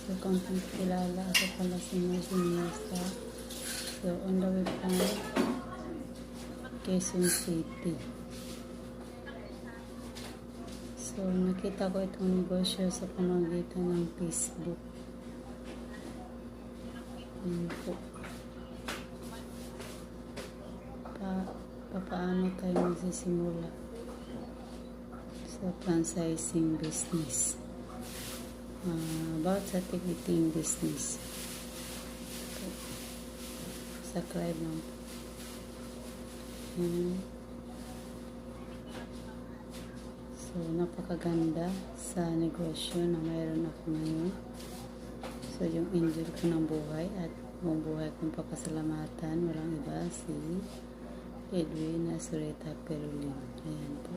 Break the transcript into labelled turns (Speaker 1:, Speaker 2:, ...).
Speaker 1: So, kung kilala, ako pala si Mercy Mesa. So, on the way from Quezon City. So, nakita ko itong negosyo sa pamamagitan ng Facebook. Yun po. Paano tayo magsisimula sa franchising business? About sa ticketing business. Subscribe lang po. So, napakaganda sa negosyo na mayroon ako ngayon. So, yung angel ko ng buhay at buong buhay kong papasalamatan, walang iba, si Edwin Asureta Perulin. Ayan po.